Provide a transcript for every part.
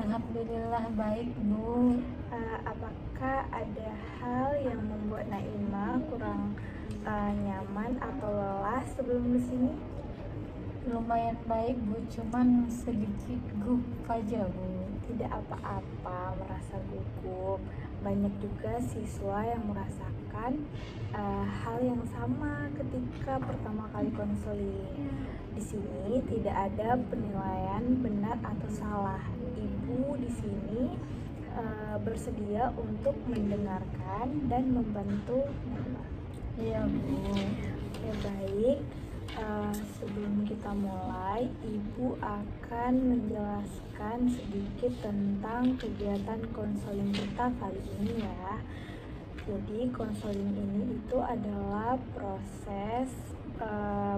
Alhamdulillah baik, Bu. Apakah ada hal yang membuat Naima kurang nyaman atau lelah sebelum kesini? Lumayan baik, Bu, cuman sedikit gugup aja, Bu. Tidak apa-apa merasa gugup. Banyak juga siswa yang merasakan hal yang sama ketika pertama kali konseling. Di sini tidak ada penilaian benar atau salah. Ibu di sini bersedia untuk mendengarkan dan membantu Naima. Iya, Bu. Ya baik, sebelum kita mulai, Ibu akan menjelaskan sedikit tentang kegiatan konseling kita kali ini ya. Jadi konseling ini itu adalah proses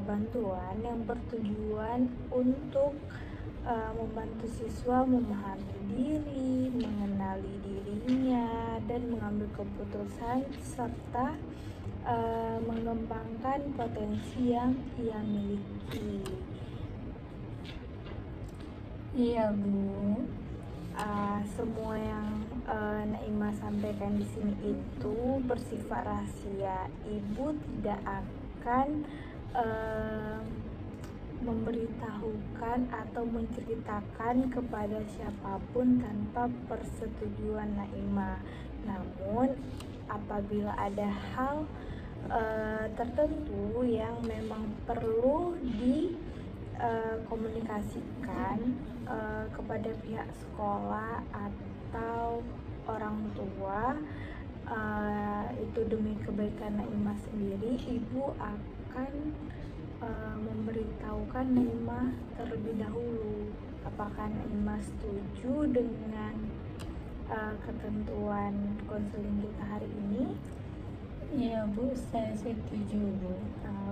bantuan yang bertujuan untuk membantu siswa memahami diri, mengenali dirinya, dan mengambil keputusan serta mengembangkan potensi yang ia miliki. Iya, Bu. Semua yang Naima sampaikan di sini itu bersifat rahasia. Ibu tidak akan memberitahukan atau menceritakan kepada siapapun tanpa persetujuan Naima. Namun apabila ada hal tertentu yang memang perlu dikomunikasikan kepada pihak sekolah atau orang tua, itu demi kebaikan Naima sendiri, Ibu akan memberitahukan Naima terlebih dahulu apakah Naima setuju dengan ketentuan konseling kita hari ini. Iya, Bu, saya setuju, Bu.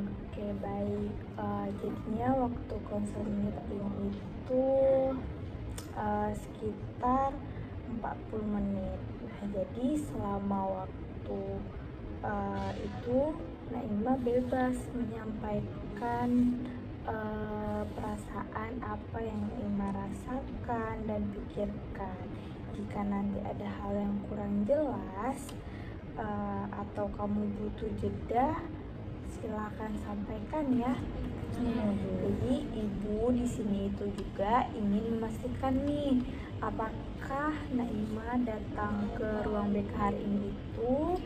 Oke, baik. Jadinya waktu konseling kita ini itu sekitar 40 menit. Nah, jadi selama waktu itu Naima bebas menyampaikan perasaan apa yang Naima rasakan dan pikirkan. Jika nanti ada hal yang kurang jelas atau kamu butuh jeda, silakan sampaikan ya. Iya, Bu. Jadi Ibu di sini itu juga ingin memastikan nih, apakah Naima datang ke ruang BK hari ini itu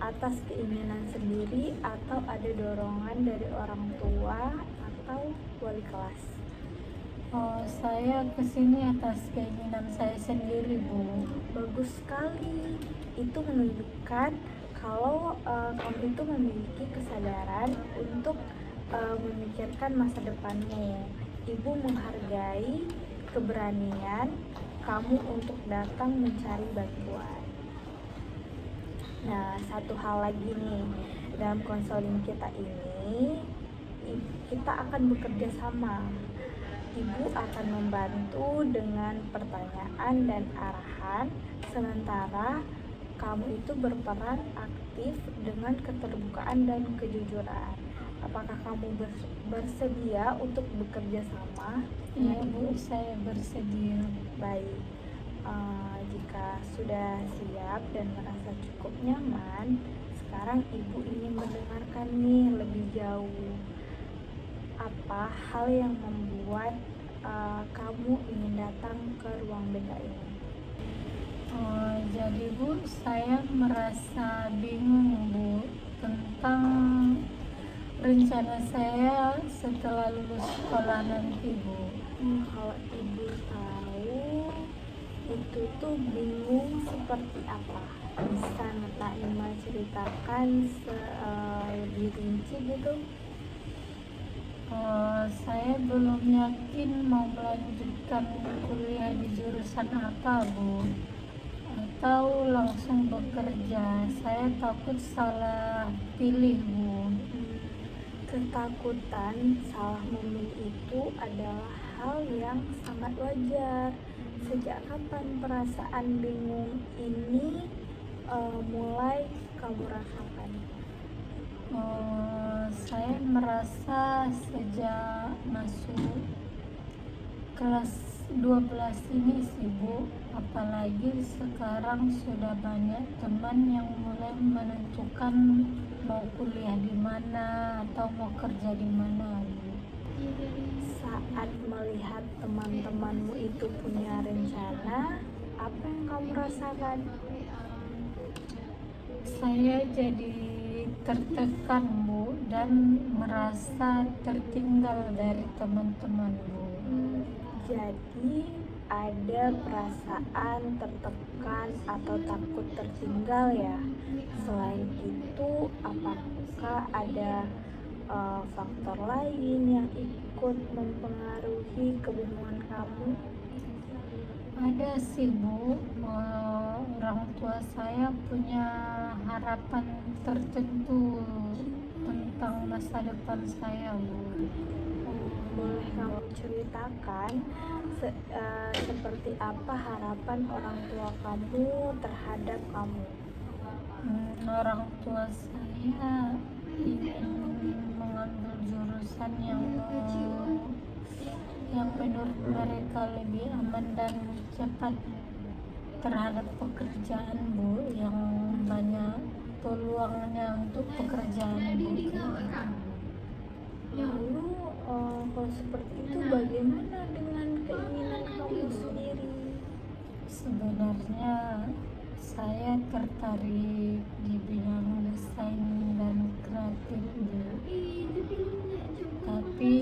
atas keinginan sendiri atau ada dorongan dari orang tua atau wali kelas. Saya kesini atas keinginan saya sendiri, Bu. Bagus sekali. Itu menunjukkan kalau kamu itu memiliki kesadaran untuk memikirkan masa depanmu. Ibu menghargai keberanian kamu untuk datang mencari bantuan. Nah, satu hal lagi nih, dalam konseling kita ini kita akan bekerja sama. Ibu akan membantu dengan pertanyaan dan arahan, sementara kamu itu berperan aktif dengan keterbukaan dan kejujuran. Apakah kamu bersedia untuk bekerja sama? Iya, Bu, saya bersedia. Baik, jika sudah siap dan merasa cukup nyaman, sekarang Ibu ingin mendengarkan nih lebih jauh. Apa hal yang membuat kamu ingin datang ke ruang BK ini? Jadi, Bu, saya merasa bingung, Bu, tentang rencana saya setelah lulus sekolah nanti, Bu. Kalau Ibu tahu, itu tuh bingung seperti apa? Bisa Naima ceritakan lebih rinci gitu? Saya belum yakin mau melanjutkan kuliah di jurusan apa, Bu, atau langsung bekerja. Saya takut salah pilih, Bu. Ketakutan salah memilih itu adalah hal yang sangat wajar. Sejak kapan perasaan bingung ini mulai kamu rasakan? Saya merasa sejak masuk kelas 12 ini sih Bu, apalagi sekarang sudah banyak teman yang mulai menentukan mau kuliah di mana atau mau kerja di mana Bu. Saat melihat teman-temanmu itu punya rencana, apa yang kamu rasakan? Saya jadi tertekan Bu dan merasa tertinggal dari teman-teman Bu. Jadi ada perasaan tertekan atau takut tertinggal ya. Selain itu, apakah ada faktor lain yang ikut mempengaruhi kebingungan kamu? Ada sih Bu, orang tua saya punya harapan tertentu tentang masa depan saya Bu. Boleh kamu ceritakan seperti apa harapan orang tua kamu terhadap kamu? Orang tua saya ingin mengambil jurusan yang menurut mereka lebih aman dan cepat terhadap pekerjaan Bu, yang banyak peluangnya untuk pekerjaan Bu. Lalu kalau seperti itu bagaimana dengan keinginan kamu sendiri? Sebenarnya saya tertarik di bidang desain dan kreatif Bu. Tapi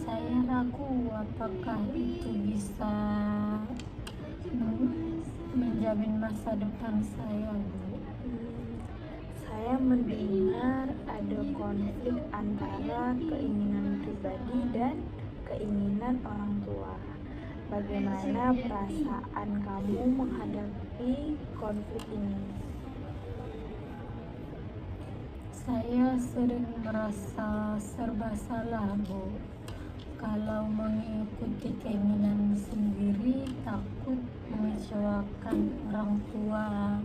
saya ragu apakah itu bisa menjamin masa depan saya Bu. Saya mendengar ada konflik antara keinginan pribadi dan keinginan orang tua. Bagaimana perasaan kamu menghadapi konflik ini? Saya sering merasa serba salah Bu. Kalau mengikuti keinginan sendiri takut mengecewakan orang tua.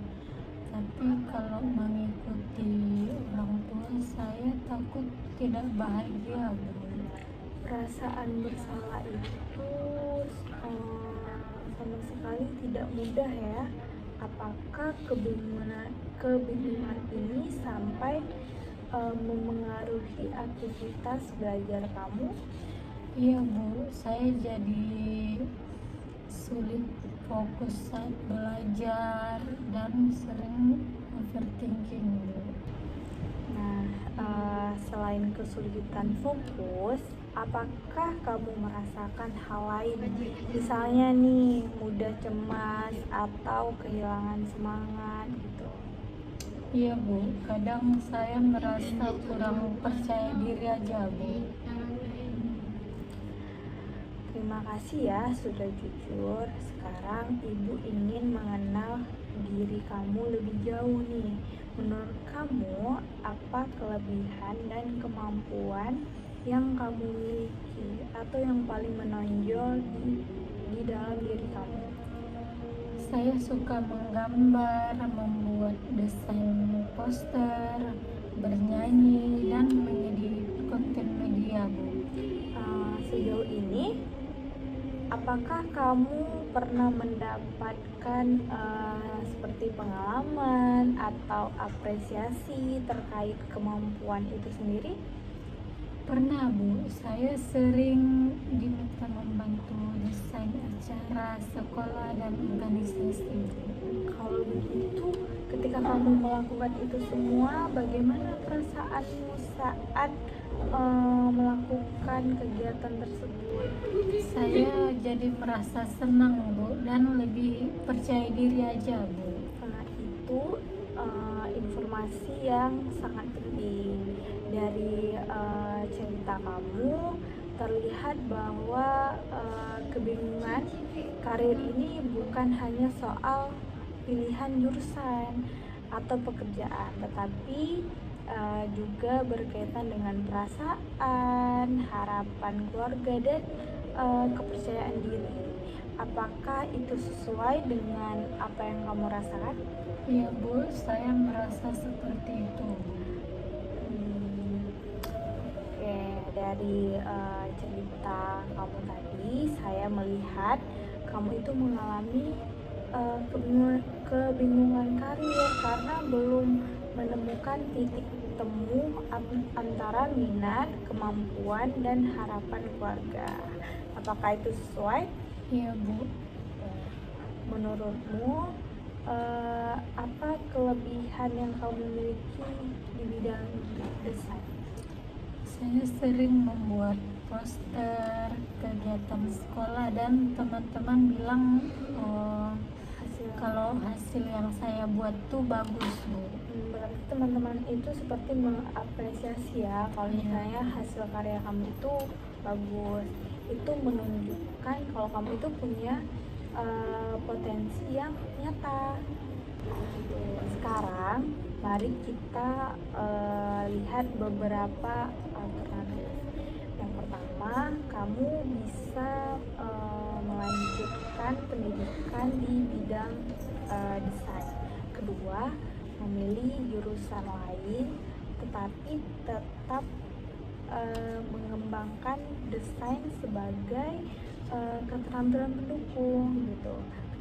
Tapi kalau mengikuti orang tua saya takut tidak bahagia Bu. Perasaan bersalah itu sama sekali tidak mudah ya. Apakah kebingungan ini sampai memengaruhi aktivitas belajar kamu? Iya Bu, saya jadi sulit fokus saat belajar dan sering overthinking Bu. Nah, selain kesulitan fokus, apakah kamu merasakan hal lain? Misalnya nih, mudah cemas atau kehilangan semangat gitu. Iya Bu, kadang saya merasa kurang percaya diri aja Bu. Terima kasih ya sudah jujur. Sekarang ibu ingin mengenal diri kamu lebih jauh nih. Menurut kamu, apa kelebihan dan kemampuan yang kamu miliki atau yang paling menonjol di dalam diri kamu? Saya suka menggambar, membuat desain poster, bernyanyi, dan mengedit konten media Bu. Sejauh ini, apakah kamu pernah mendapatkan seperti pengalaman atau apresiasi terkait kemampuan itu sendiri? Pernah Bu, saya sering diminta membantu desain acara sekolah dan organisasi Bu. Kalau begitu, ketika kamu melakukan itu semua, bagaimana perasaanmu saat melakukan kegiatan tersebut? Saya jadi merasa senang Bu dan lebih percaya diri aja Bu. Nah, itu informasi yang sangat penting. Dari cerita kamu terlihat bahwa kebingungan karir ini bukan hanya soal pilihan jurusan atau pekerjaan, tetapi juga berkaitan dengan perasaan, harapan keluarga, dan kepercayaan diri. Apakah itu sesuai dengan apa yang kamu rasakan? Iya Bu, saya merasa seperti itu. Oke, dari cerita kamu tadi, saya melihat kamu itu mengalami kebingungan karir karena belum menemukan titik temu antara minat, kemampuan, dan harapan keluarga. Apakah itu sesuai? Iya Bu. Menurutmu apa kelebihan yang kamu miliki di bidang desain? Saya sering membuat poster kegiatan sekolah dan teman-teman bilang kalau hasil yang saya buat tuh bagus Bu. Berarti teman-teman itu seperti mengapresiasi ya kalau misalnya hasil karya kamu itu bagus. Itu menunjukkan kalau kamu itu punya potensi yang nyata. Sekarang mari kita lihat beberapa alternatif. Yang pertama, kamu bisa melanjutkan pendidikan di bidang desain. Kedua, memilih jurusan lain tetapi tetap mengembangkan desain sebagai keterampilan pendukung gitu.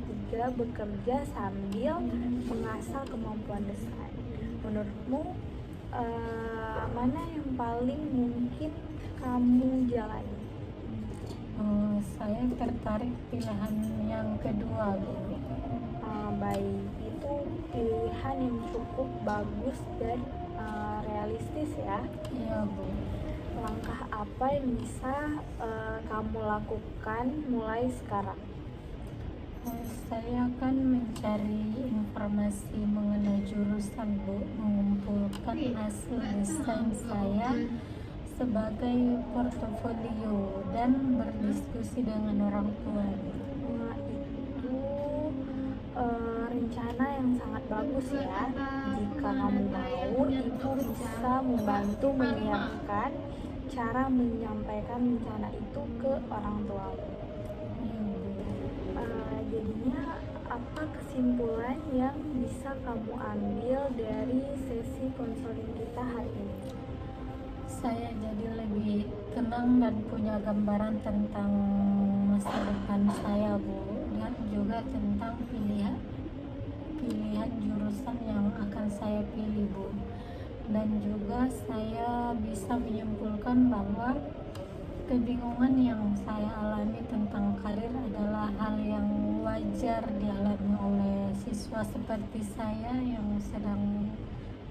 Ketiga, bekerja sambil mengasah kemampuan desain. Menurutmu mana yang paling mungkin kamu jalani? Saya tertarik pilihan yang kedua Bu. Baik, itu pilihan yang cukup bagus dan realistis ya. Iya Bu. Langkah apa yang bisa kamu lakukan mulai sekarang? Saya akan mencari informasi mengenai jurusan Bu, mengumpulkan hasil desain saya sebagai portofolio dan berdiskusi dengan orang tua. Nah, itu rencana yang sangat bagus ya. Jika kamu mau, ibu bisa membantu menyiapkan cara menyampaikan rencana itu ke orang tua. Jadinya apa kesimpulan yang bisa kamu ambil dari sesi konseling kita hari ini? Saya jadi lebih tenang dan punya gambaran tentang masa depan saya Bu, dan juga tentang pilihan jurusan yang akan saya pilih Bu. Dan juga saya bisa menyimpulkan bahwa kebingungan yang saya alami tentang karir adalah hal yang wajar dialami oleh siswa seperti saya yang sedang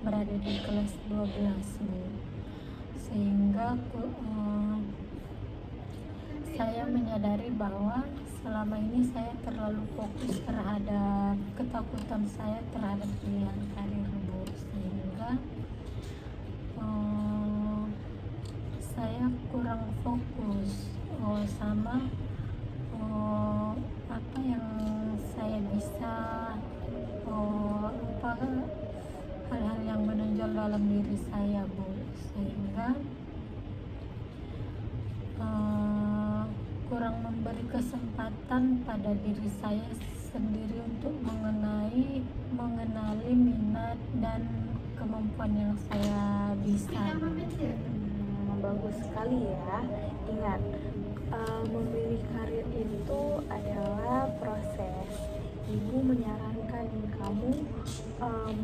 berada di kelas 12 Bu. Sehingga saya menyadari bahwa selama ini saya terlalu fokus terhadap ketakutan saya terhadap pilihan karir Bu, sehingga saya kurang fokus sama apa yang saya bisa hal-hal yang menonjol dalam diri saya Bu, sehingga kurang memberi kesempatan pada diri saya sendiri untuk mengenali minat dan kemampuan yang saya bisa. Bagus sekali ya. Ingat, memilih karir itu adalah proses. Ibu menyarankan kamu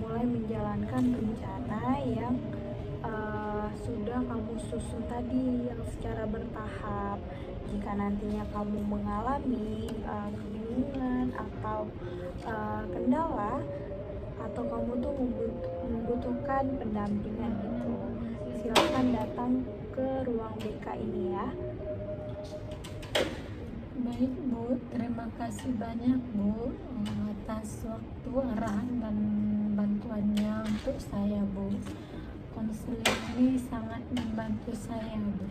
mulai menjalankan rencana yang sudah kamu susun tadi, yang secara bertahap. Jika nantinya kamu mengalami kebingungan atau kendala, atau kamu tuh membutuhkan pendampingan gitu, silakan datang ke ruang BK ini ya. Baik Bu, terima kasih banyak Bu atas waktu, arahan, dan bantuannya untuk saya Bu. Konseling ini sangat membantu saya Bu.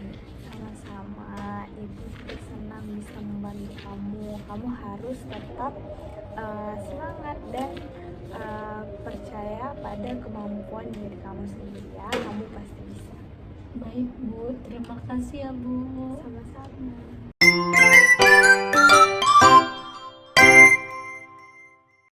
Sama-sama, ibu senang bisa membantu kamu. Kamu harus tetap semangat dan percaya pada kemampuan diri kamu sendiri ya. Kamu pasti bisa. Baik Bu, terima kasih ya Bu. Sama-sama.